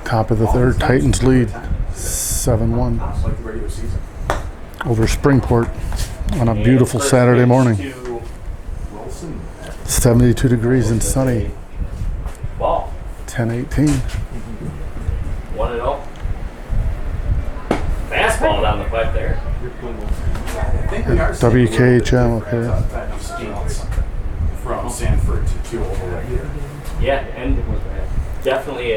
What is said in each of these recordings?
Top of the third, Titans lead 7-1 over Springport on a beautiful Saturday morning. 72 degrees and sunny. 10-18. 1-0. Fastball down the pipe there. WKHM up here. From Sanford to over here. Yeah, and definitely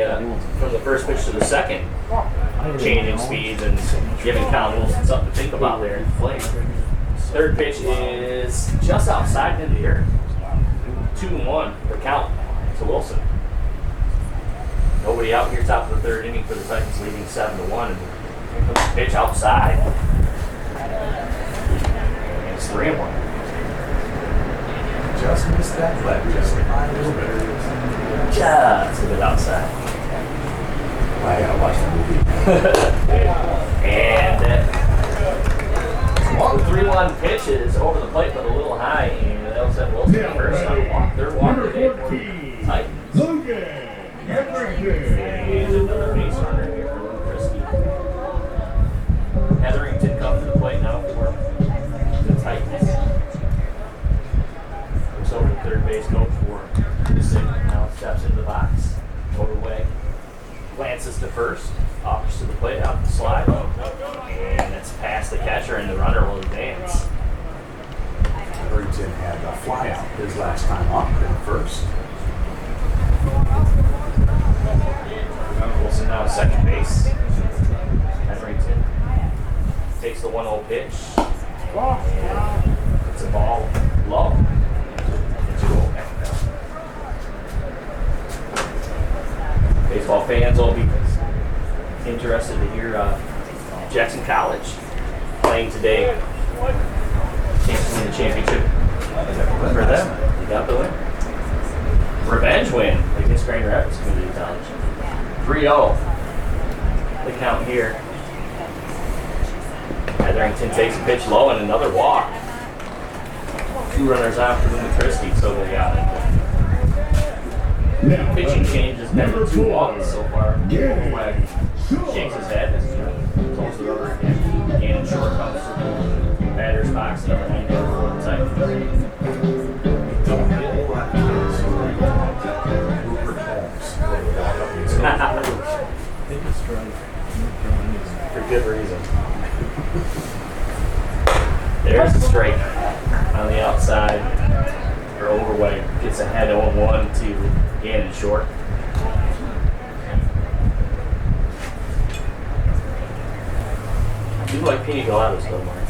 from the first pitch to the second, changing speeds and giving Colin Wilson something to think about there in the plate. Third pitch is just outside in the air. 2-1 the count to Wilson. Nobody out here top of the third inning for the Titans, leading 7-1. And pitch outside. And it's 3-1. Just missed that left, just a little bit. Just a bit outside. I gotta watch the movie. And the 3-1 pitch is over the plate, but a little high. And that'll set Wilson first on walk. Third walk today for the Titans. And another base runner here for Lou Christie. Hetherington comes to the plate now for the Titans. Looks over to third base coach for Christie. Now steps into the box. Overway. Glances to first. Offers to the plate out the slide. And it's past the catcher, and the runner will advance. Hetherington had a fly out his last time up at first. Wilson now at second base. Hetherington takes the 1-0 pitch. And it's a ball low. Baseball fans will be interested to hear Jackson College playing today. Chance to win the championship for them. You got the win. Revenge win against Grand Rapids Community College. 3-0. The count here. Hetherington takes a pitch low and another walk. 2 runners out for Lou Christie, so they got it. Pitching change has been 2 walks so far. Overwag shakes his head as he pulls the rubber again. And short comes to the batter's box, number 9 for the Titans. For good reason. There's the strike on the outside for Overway. Gets ahead 0-1 to Gannon short. I do like pina coladas though, Mark.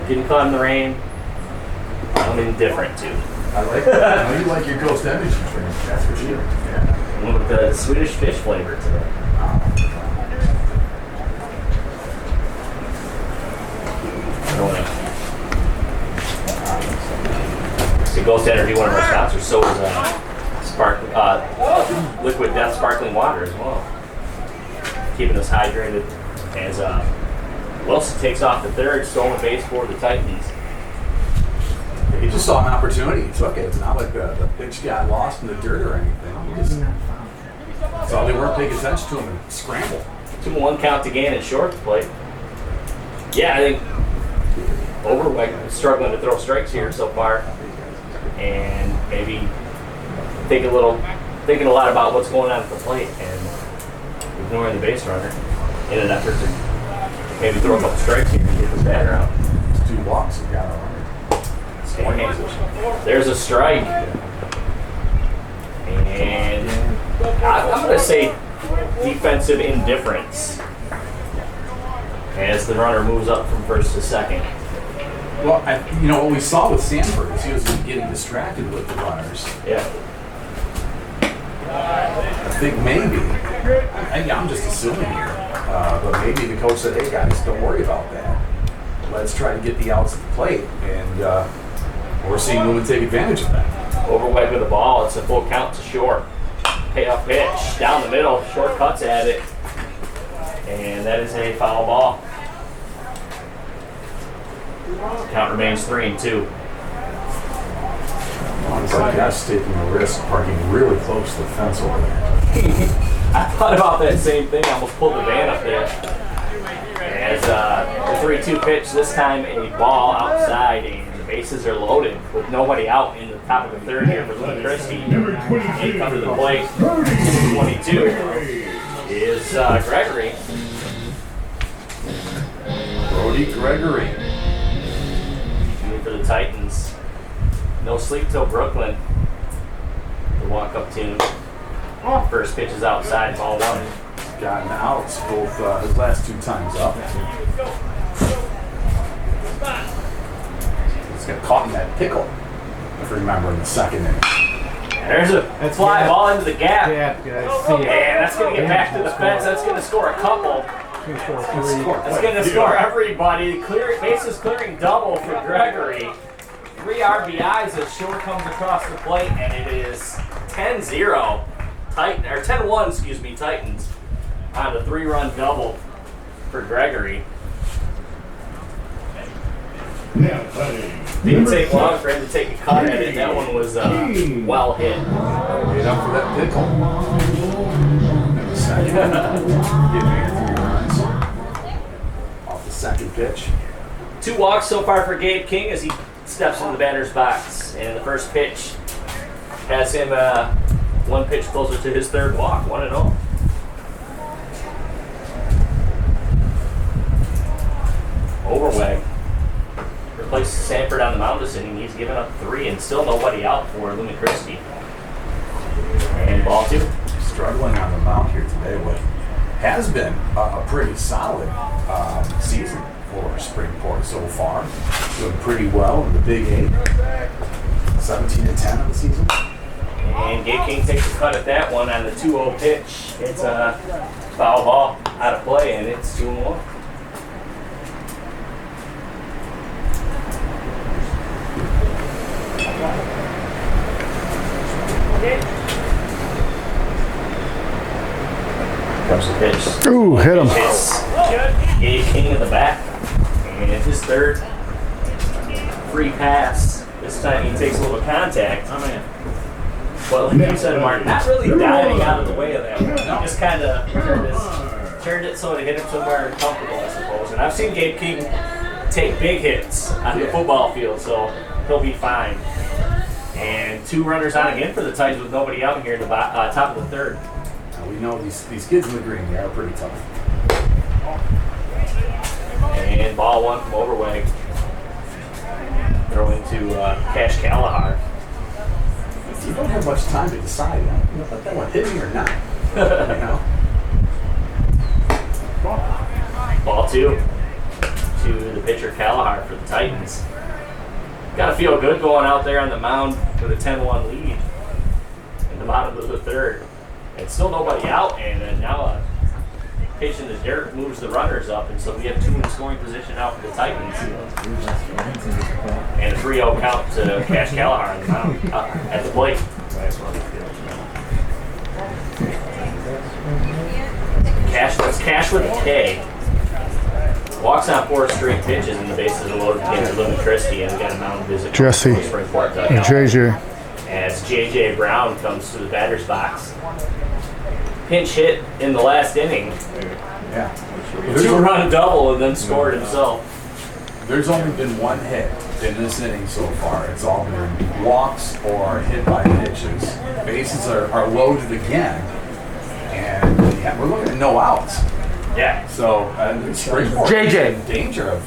Getting caught in the rain, I'm indifferent to. I like that. I know you like your Ghost Energy drink, that's for sure. Yeah. One with the Swedish fish flavor today. So Ghost Energy, one of our sponsors, so is Liquid Death Sparkling Water as well. Keeping us hydrated as Wilson takes off the third, stolen base for the Titans. He just saw an opportunity. He took it. It's not like the pitch got lost in the dirt or anything. He just saw they weren't paying attention to him and scrambled. 2-1 count to Gannon short to plate. Yeah, I think Overweg struggling to throw strikes here so far, and maybe thinking a lot about what's going on at the plate and ignoring the base runner in an effort to maybe throw a couple strikes here and get the batter out. 2 walks he got on. There's a strike. And I'm going to say defensive indifference as the runner moves up from first to second. Well, what we saw with Sanford is he was getting distracted with the runners. Yeah. I think maybe, I'm just assuming here, but maybe the coach said, hey guys, don't worry about that. Let's try to get the outs at the plate. And we're seeing Newman take advantage of that. Overweg with the ball. It's a full count to short. Payoff pitch down the middle. Short cuts at it. And that is a foul ball. Count remains 3-2. Honestly, guys taking a risk parking really close to the fence over there. I thought about that same thing. I almost pulled the van up there. As the 3-2 pitch, this time a ball outside, and the bases are loaded with nobody out in the top of the third here for Louis Christie. He comes to the plate. 22 is Gregory. Brody Gregory. For the Titans. No sleep till Brooklyn. The walk-up tune. First pitch is outside, ball one. Gotten outs both his last 2 times up. He's got caught in that pickle, if you remember, in the second inning. There's a fly ball into the gap. Yeah, guys. See it. And that's going to get back to the fence. That's going to score a couple. 2, 4, 3. That's going to score everybody. Bases clearing double for Gregory. 3 RBIs as Shore comes across the plate, and it is 10-0. 10-1, excuse me, Titans on the 3-run double for Gregory. Didn't take long for him to take a cut at it. That one was well hit. Made up for that pickle. And the second. Give me 3 runs off the second pitch. 2 walks so far for Gabe King as he steps into the batter's box. And the first pitch has him 1 pitch closer to his 3rd walk, 1-0. Overweg replaced Sanford on the mound this inning. He's given up 3 and still nobody out for Louis Christie. And ball 2. Struggling on the mound here today, what has been a pretty solid season for Springport so far. Doing pretty well in the Big 8. 17-10 of the season. And Gabe King takes a cut at that one on the 2-0 pitch. It's a foul ball out of play, and it's 2-1. Comes the pitch. Ooh, hit him. It's Gabe King in the back, and his 3rd free pass. This time he takes a little contact. Oh man. Well, like you said, Mark, not really diving out of the way of that one. He just kind of turned it so it hit him somewhere comfortable, I suppose. And I've seen Gabe King take big hits on the football field, so he'll be fine. And 2 runners on again for the Titans with nobody out here in the top of the 3rd. Now we know these kids in the green, they are pretty tough. And ball 1 from Overweg. Throwing to Cash Callahar. You don't have much time to decide, let that one hit me or not. You know? Ball 2 to the pitcher Callahar for the Titans. Got to feel good going out there on the mound with a 10-1 lead in the bottom of the 3rd. And still nobody out, and then now a pitch in the dirt moves the runners up, and so we have 2 in scoring position out for the Titans. And a 3-0 count to Cash Callahar on the mound at the plate. Cash with a K. Walks on 4 straight pitches, and the bases are loaded again for Louis Christie, and we got a mound visit. Jesse. Springport And JJ. as J.J. Brown comes to the batter's box. Pinch hit in the last inning. Yeah. 2-run double and then scored himself. There's only been 1 hit in this inning so far. It's all been walks or hit by pitches. Bases are loaded again. And yeah, we're looking at no outs. Yeah. So Springport JJ. is in danger of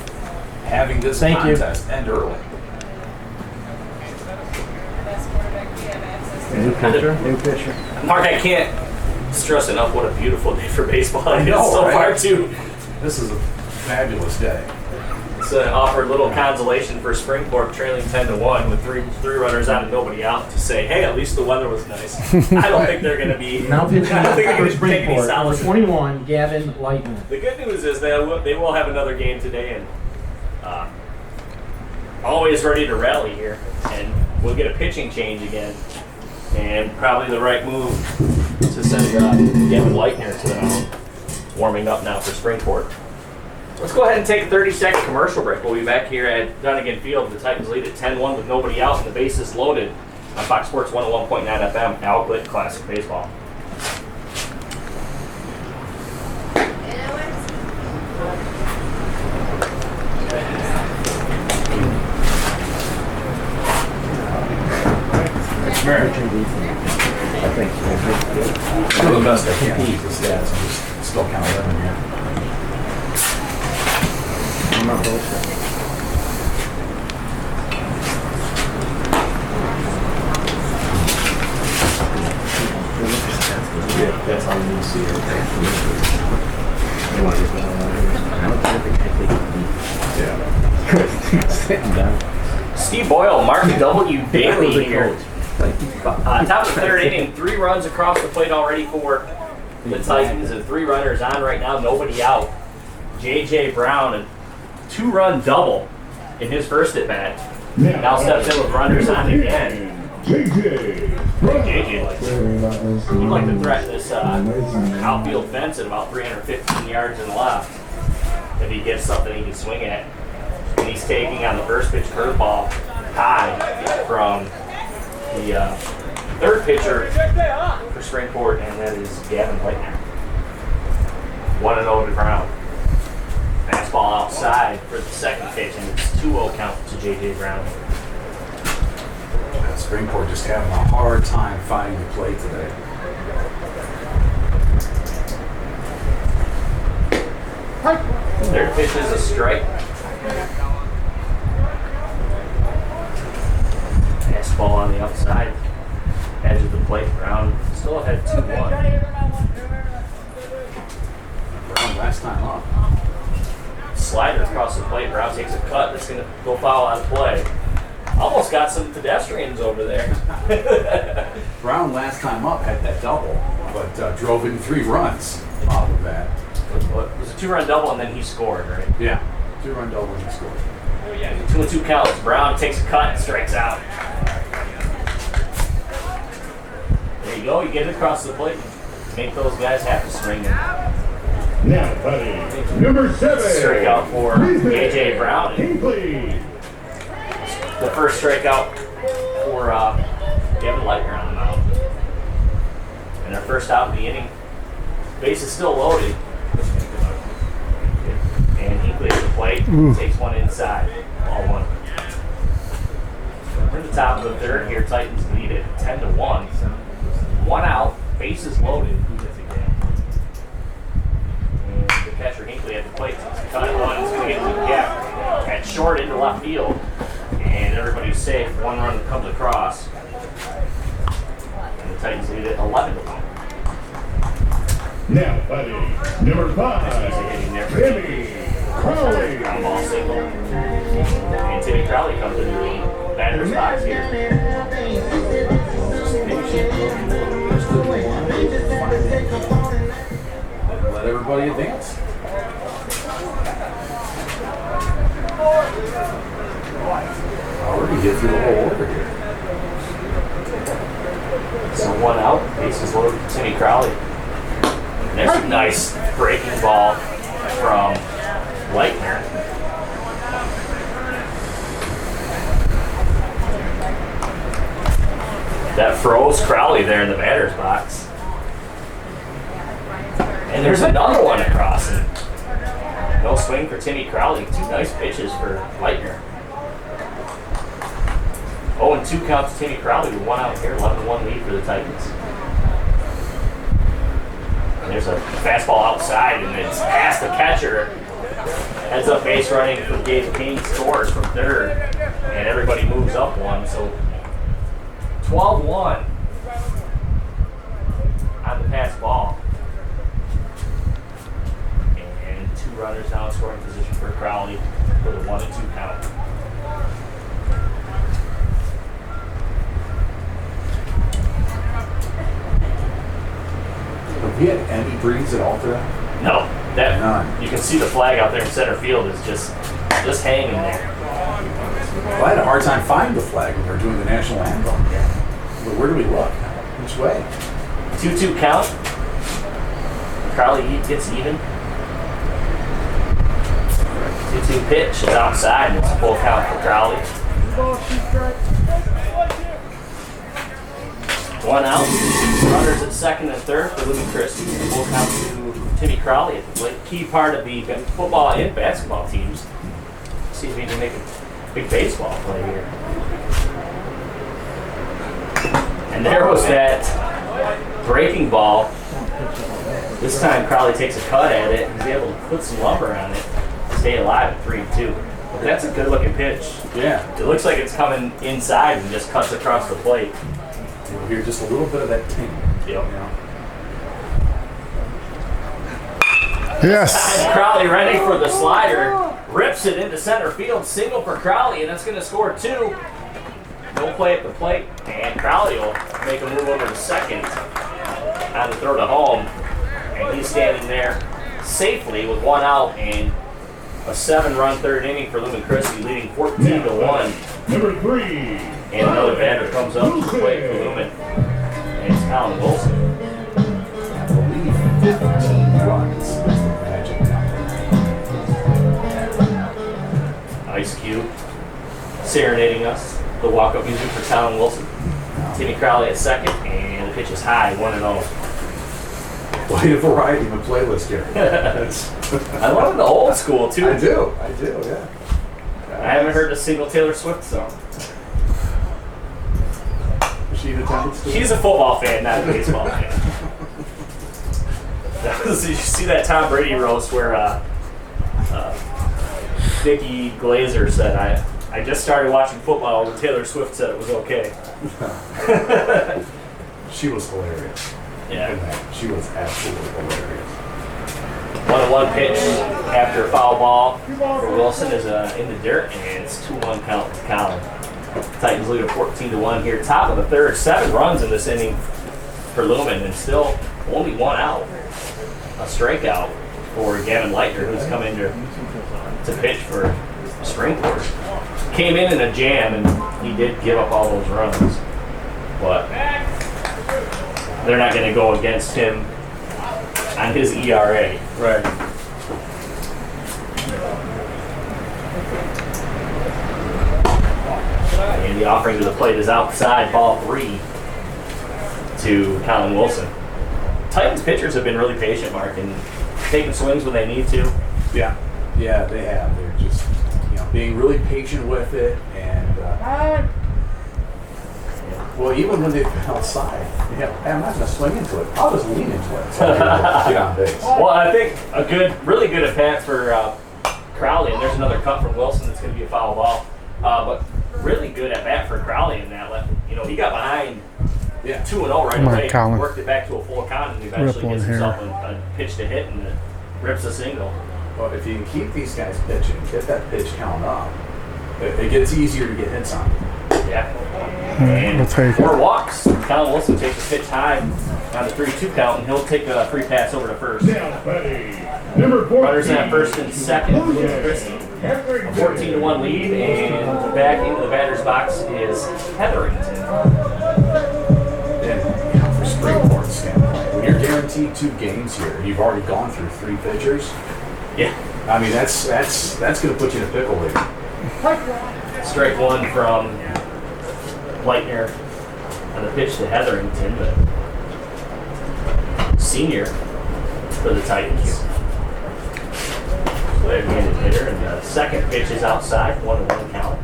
having this Thank you. contest end early. New pitcher. Mark, I can't stress enough what a beautiful day for baseball it is know, so right? far, too. This is a fabulous day. It's offered little consolation for Springport trailing 10-1 with three runners out and nobody out to say, hey, at least the weather was nice. I don't think they're going to be. Now pitching I don't think they're for going to take any Springport. solace. Number 21, Gavin Lightman. The good news is they will have another game today, and always ready to rally here. And we'll get a pitching change again, and probably the right move to send Gavin Lightner to the mound. Warming up now for Springport. Let's go ahead and take a 30-second commercial break. We'll be back here at Dunnigan Field. The Titans lead at 10-1 with nobody out and the bases loaded. on Fox Sports 101.9 FM, Outlet Classic Baseball. Do the best I can to keep the stats. I'm just still kind of living here. I'm not bullshit. Yeah, that's how you see it. Yeah. Sitting down. Steve Boyle, Mark W. Bailey here. Top of the third inning, 3 runs across the plate already for the Titans, and 3 runners on right now, nobody out. J.J. Brown, a 2-run double in his first at bat. Now steps in with runners on again. JJ likes to threaten this outfield fence at about 315 yards and left. If he gets something he can swing at. And he's taking on the first pitch curveball high from the third pitcher for Springport, and that is Gavin Leitner. 1-0 to ground. Fastball outside for the second pitch, and it's 2-0 count to J.J. Brown. Springport just having a hard time finding the plate today. Third pitch is a strike. Fastball on the outside edge of the plate. Brown still ahead 2-1. Brown last time up. Slider across the plate. Brown takes a cut. That's going to go foul on play. Almost got some pedestrians over there. Brown last time up had that double, but drove in 3 runs off of that. It was a 2-run double, and then he scored, right? Yeah, 2-run double and he scored. 2-2 counts. Brown takes a cut and strikes out. There you go. You get it across the plate. Make those guys have to swing. Now, buddy, number 7. Strikeout for A.J. Brown. The first strikeout for Gavin Leitner on the mound. And our first out of the inning. Base is still loaded. And Hinkley at the plate. Takes one inside. Ball 1. We're in the top of the third here. Titans lead it 10-1. 1 out. Base is loaded. And the catcher Hinkley at the plate. Cut 1. It's going to get to the gap. At short into left field. And everybody's safe. 1 run comes across. And the Titans lead it 11-1. Now, buddy, number 5, Hitting there for Timmy Crowley. ground ball single. And Timmy Crowley comes into the batter's box here. Let everybody advance. Already get through the whole order here. So 1 out. Bases loaded for Timmy Crowley. And there's a nice breaking ball from Leitner. That froze Crowley there in the batter's box. And there's another one across. And no swing for Timmy Crowley. 2 nice pitches for Leitner. 0-2 count to Timmy Crowley with 1 out here. 11-1 lead for the Titans. And there's a fastball outside, and it's past the catcher. Heads up base running for Gabe King, scores from third, and everybody moves up 1. So 12-1 on the pass ball. And 2 runners now in scoring position for Crowley for the 1-2 count. Have we had any breeze at all today? No, that None. you can see the flag out there in center field is just hanging there. Well, I had a hard time finding the flag when we were doing the national anthem. But where do we look? Which way? 2-2 count. Crowley gets even. 2-2 pitch. It's outside, and it's a full count for Crowley. One out. Runners at second and third for Lumen Christie. We'll count to Timmy Crowley at the plate. Key part of the football and basketball teams. See if he can make a big baseball play here. And there was that breaking ball. This time Crowley takes a cut at it. He's able to put some lumber on it. Stay alive at 3-2. But that's a good looking pitch. Yeah. It looks like it's coming inside and just cuts across the plate. You'll hear just a little bit of that ting. Yep. You know? Yes. And Crowley ready for the slider. Rips it into center field. Single for Crowley, and that's going to score 2. No play at the plate, and Crowley will make a move over to second on the throw to home. And he's standing there safely with 1 out and a 7-run third inning for Lumen Christie, leading 14-1. Number 3. And another batter comes up to the plate for Lumen. And it's Colin Wilson. I believe 15 runs is the magic number. Ice Cube serenading us. The walk-up music for Colin Wilson. Timmy Crowley at second, and the pitch is high, 1-0. Quite a variety of a playlist here. I love the old school too. I do, yeah. I haven't heard a single Taylor Swift song. Is she in attendance? She's a football fan, not a baseball fan. Did you see that Tom Brady roast where Nikki Glazer said, I just started watching football when Taylor Swift said it was okay. She was hilarious. Yeah. She was absolutely hilarious. 1-1 pitch after a foul ball for Wilson is in the dirt, and it's 2-1 count to Colin. Titans lead at 14-1 here. Top of the third, 7 runs in this inning for Lumen, and still only 1 out. A strikeout for Gavin Leitner, who's come in to pitch for Springport. Came in a jam, and he did give up all those runs, but they're not going to go against him on his ERA. Right. And the offering to the plate is outside, ball 3 to Colin Wilson. Titans pitchers have been really patient, Mark, and taking swings when they need to. Yeah, they have. They're just, being really patient with it, and well, even when they've been outside, hey, I'm not going to swing into it. I'll just lean into it. So get on base. Well, I think really good at bat for Crowley, and there's another cut from Wilson that's going to be a foul ball. But really good at bat for Crowley in that left. He got behind 2-0 right Come on, away, Colin. worked it back to a full count, and eventually Rip gets one himself a pitch to hit and rips a single. Well, if you can keep these guys pitching, get that pitch count up, it gets easier to get hits on. Yeah. We'll And take 4 it. walks. Colin Wilson takes a pitch high on the 3-2 count, and he'll take a free pass over to first. Now batting, number 14. Runners in at first and second. Christie. A 14-1 lead, and back into the batter's box is Hetherington. And for Springport standpoint, when you're guaranteed 2 games here, you've already gone through 3 pitchers. Yeah. I mean, that's going to put you in a pickle here. Strike 1 from Leitner on the pitch to Hetherington, but senior for the Titans. Left-handed hitter, and the second pitch is outside, 1-1 count.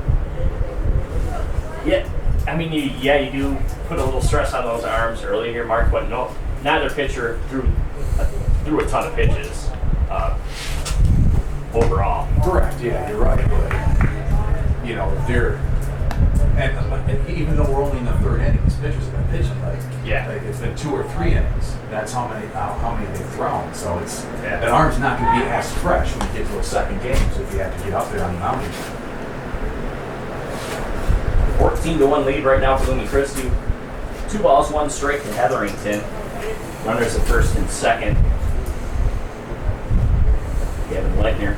Yeah, I mean, you do put a little stress on those arms early here, Mark, but no, neither pitcher threw a ton of pitches overall. Correct. Yeah, you're right. But, they're and even though we're only in the 3rd inning, these pitchers have been pitching like it's been 2 or 3 innings. That's how many they've thrown. So it's that arm's not going to be as fresh when you get to a second game. So if you have to get up there on the mound. 14-1 lead right now for Lumen Christie. 2 balls, 1 strike to Hetherington. Runners at first and second. Gavin Leitner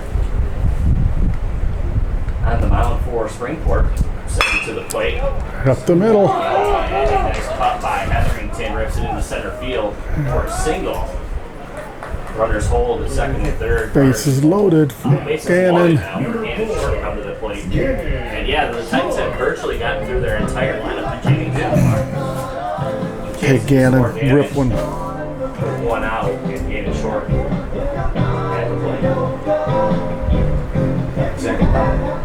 on the mound for Springport. Sending to the plate. Up the middle. And a nice cut by Hetherington. Rips it into center field for a single. Runners hold at second and third. Bases loaded. Bases Gannon. loaded now. Gannon short come to the plate. And the Titans have virtually gotten through their entire lineup. James Hey, Gannon, rip one. One out and Gannon short. Had to play. Second,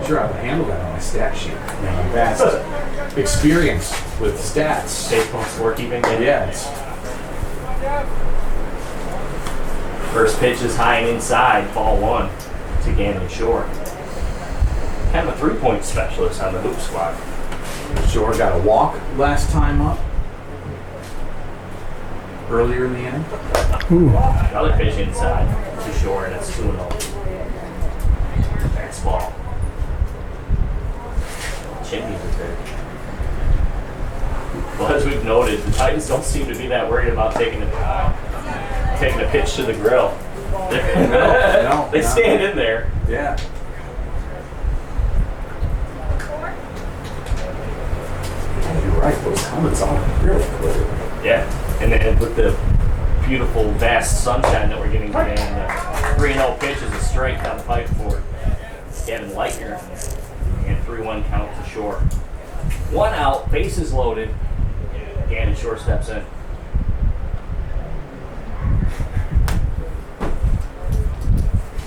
sure, I would handle that on my stat sheet. You know, vast experience with stats. Baseball scorekeeping. Yeah, it's First pitch is high and inside, ball one to Gannon short. Kind of a 3-point specialist on the hoop squad. Shore got a walk last time up. Earlier in the inning. Another pitch inside to short, and it's 2-0. Next ball. Chimneys are there. Well, as we've noted, the Titans don't seem to be that worried about taking a pitch to the grill. No, They stand in there. Yeah. You're right, those helmets are really clear. Yeah, and then with the beautiful, vast sunshine that we're getting today, and the 3-0 pitch is a strike down the pipe for Gavin Leitner, and 3-1 count to Shore. One out, bases loaded, Gannon Shore steps in.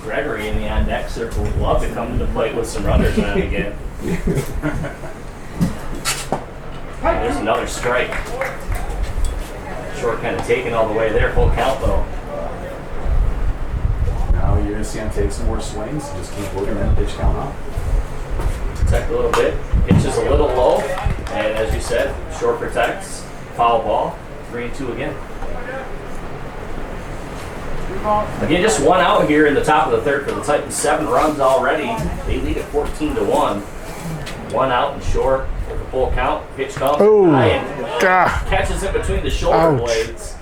Gregory in the on-deck circle would love to come to the plate with some runners now and again. And there's another strike. Short kind of taken all the way there, full count though. Now you're going to see him take some more swings. Just keep working that pitch count up. Protect a little bit. Pitch is a little low. And as you said, short protects. Foul ball. 3-2 again. Again, just one out here in the top of the third for the Titans. 7 runs already. They lead at 14-1. One out and short with a full count. Pitch comes. Oh, high and God. catches it between the shoulder Ouch. blades.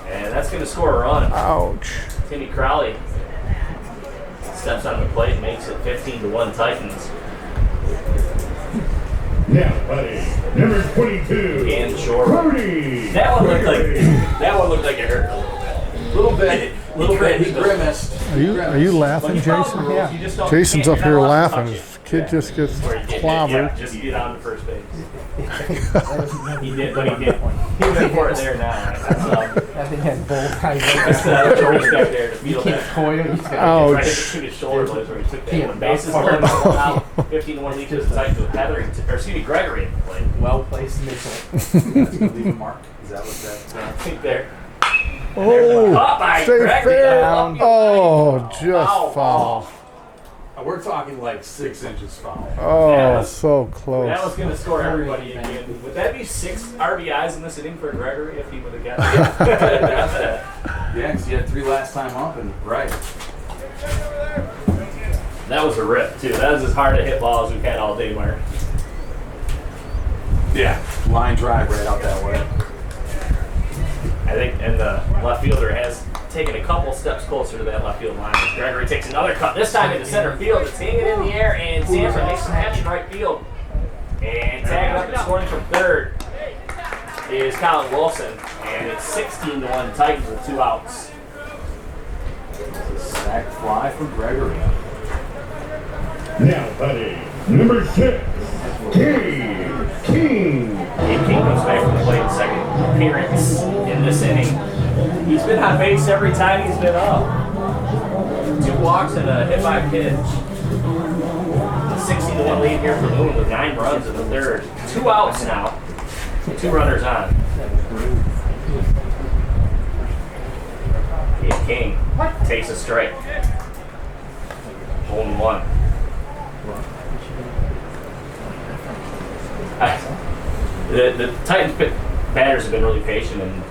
And that's going to score a run. Ouch. Timmy Crowley steps on the plate, makes it 15-1 Titans. Now, buddy, number 22. And short. Cody. That one looked like it hurt a little bit. Little bit. He grimaced. Are you laughing, Jason? Yeah. Jason's up here laughing. His kid just gets Yeah, clobbered. just get on to first base. He did, but he did. He went for it there now. That thing had both eyes. That's George back there to feel that. Coil. He's got Right Ouch. between his shoulder blades where he took that Yeah, one. Bases far loaded, enough. one out. 15-1 lead to the Titans with Gregory in the plate. well placed missile. That's going to leave a mark. Is that what that? I think there. Oh, Caught by stay Gregory. fair. Down. Oh, just Foul foul. We're talking like 6 inches foul. Oh, so close. That was going to score everybody again. Would that be 6 RBIs in this inning for Gregory if he would have got that? Yeah, because you had 3 last time up, and right. That was a rip, too. That was as hard a hit ball as we've had all day, Mark. Yeah, line drive right out that way. I think, and the left fielder has taken a couple steps closer to that left field line. As Gregory takes another cut, this time into center field. It's hanging in the air, and Sanford makes a catch in right field. And tagging up and scoring from third is Colin Wilson, and it's 16-1 Titans with 2 outs. It's a sack fly from Gregory. Now, buddy, number 6. King. Gabe King comes back from the plate, second appearance in this inning. He's been on base every time he's been up. 2 walks and a hit by pitch. A 16-1 lead here for Moon with 9 runs in the third. 2 outs now. 2 runners on. Gabe King takes a strike. 0-1. The Titans batters have been really patient, and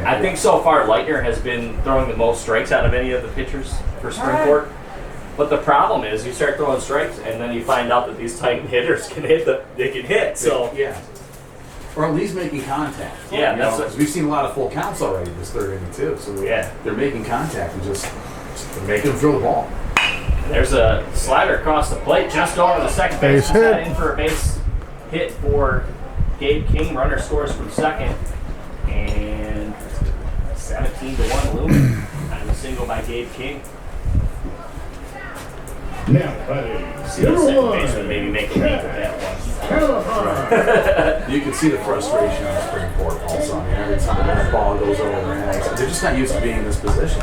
I think so far Leitner has been throwing the most strikes out of any of the pitchers for Springport. But the problem is, you start throwing strikes, and then you find out that these Titan hitters can hit. They can hit. So yeah, or at least making contact. Yeah, you that's know, 'cause we've seen a lot of full counts already this third inning too. So they're making contact and just making them throw the ball. there's a slider across the plate, just over the second base. Base hit. In for a base hit for Gabe King. Runner scores from second, and 17-1 Lumen on a single by Gabe King. Now, buddy, See the number second 1. baseman maybe make a leap at that one. California. You can see the frustration on Springport. Springport also. I mean, every time that ball goes over their heads, they're just not used to being in this position.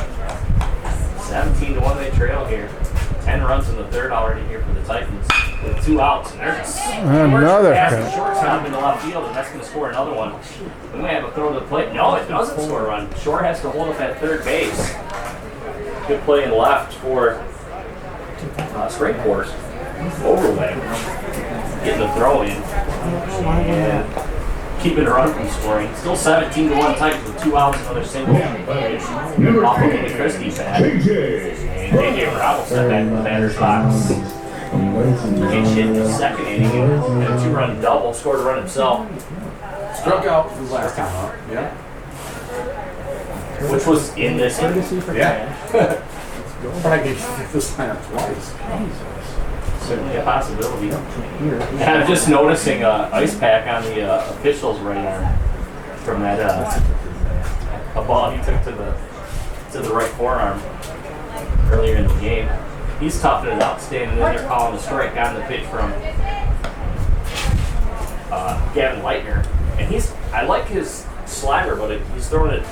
17-1 they trail here. 10 runs in the third already here for the Titans with 2 outs. And there's Another pass catch. to shortstop into left field, and that's going to score another one. We may have a throw to the plate. No, it doesn't score a run. Shore has to hold up at third base. Good play in left for Springport. Overway. Getting the throw in. And keeping a run from scoring. Still 17-1 Titans with 2 outs, another single. Off of the Christie bat. And JJ Brown will step back in the batter's box. Pitch hit in the second inning and a 2-run double. Scored a run himself. Struck out the last time up. Yeah. Which was in this inning. Yeah. Probably get this lineup twice. Certainly a possibility. And I'm just noticing ice pack on the official's right arm from that a ball he took to the right forearm earlier in the game. He's toughing it out, standing in there calling a strike on the pitch from Gavin Leitner. And I like his slider, but he's throwing it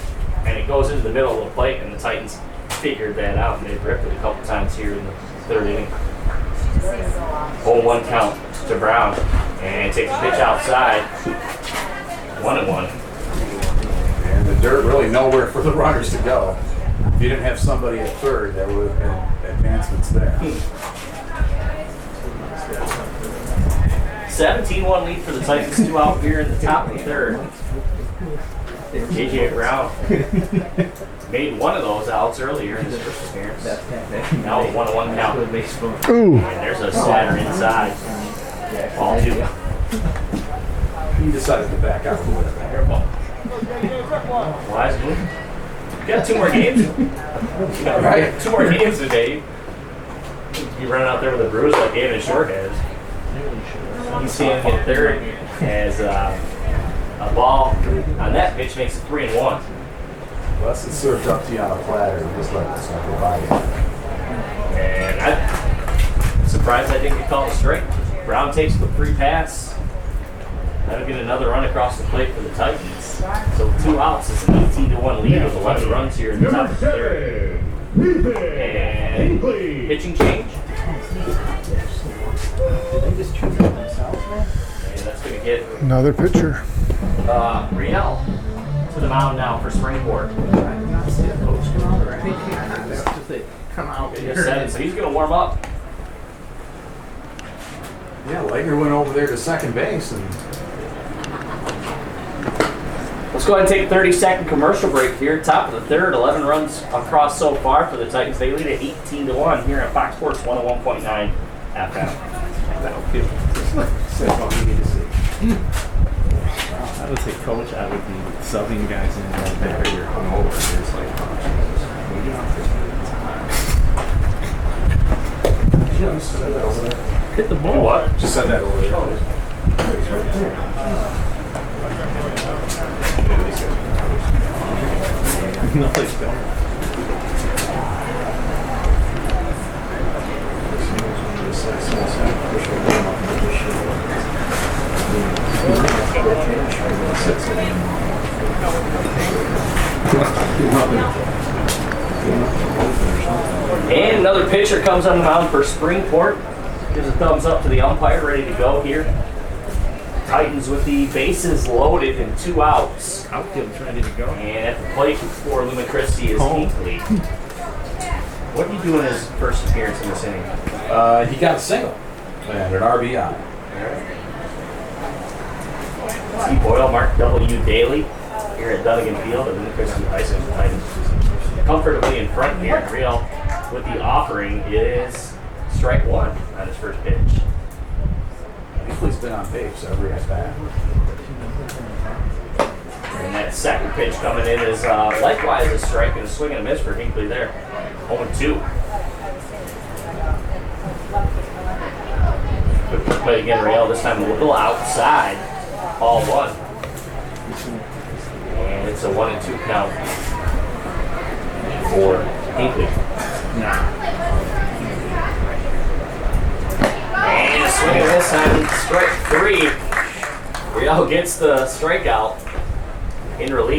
and it goes into the middle of the plate, and the Titans figured that out, and they've ripped it a couple times here in the third inning. 0-1 count to Brown, and takes a pitch outside. 1-1. And the dirt really nowhere for the runners to go. If you didn't have somebody at third, there would have been advancements there. 17-1 lead for the Titans, 2 out here in the top of the third. JJ Brown made one of those outs earlier in his first appearance. Now with 1-1 count. Ooh. And there's a slider inside. Ball 2. He decided to back out a little bit. Wise move. You got 2 more games. You got Right. 2 more games today. You run out there with a bruise like Gavin Shore has. He's standing at third as a ball on that pitch makes it 3-1. Unless it's served up to you on a platter, you just let this one go by you. And I'm surprised I didn't get called a strike. Brown takes the free pass. That'll get another run across the plate for the Titans. So 2 outs is an 18-1 lead with 11 runs here in the top of the third. And pitching change. Did they just choose it themselves, man? And that's going to get Another pitcher. Riel to the mound now for Springport. I did not see a coach come out already. That's just they come out They here. just said it, so he's going to warm up. Yeah, Leitner went over there to second base and Let's go ahead and take a 30-second commercial break here. Top of the third, 11 runs across so far for the Titans. They lead at 18-1 here at Fox Sports 101.9 FM. Says what we need to see. I would say coach, I would be subbing guys in there or come over and it's like, we get off 15 minutes. yeah, just said that over there. Hit the ball. What? Just said that over there. No, it's better. And another pitcher comes on the mound for Springport. Gives a thumbs up to the umpire, ready to go here. Titans with the bases loaded and 2 outs. Outfield's ready to go. And at the plate for Lumen Christie is Hinkley. What did he do in his first appearance in this inning? He got a single and an RBI. T. Boyle, Mark W. Daly here at Dunnigan Field at Lumen Christie High School. Titans comfortably in front here. Real with the offering is strike 1 on his first pitch. Hinkley's been on pace every at bat. And that second pitch coming in is likewise a strike and a swing and a miss for Hinkley there. 0-2. Good play again, Real. This time a little outside. Ball 1. And it's a 1-2 count for Hinkley. And a swing and this time, strike 3. Real gets the strikeout. in relief.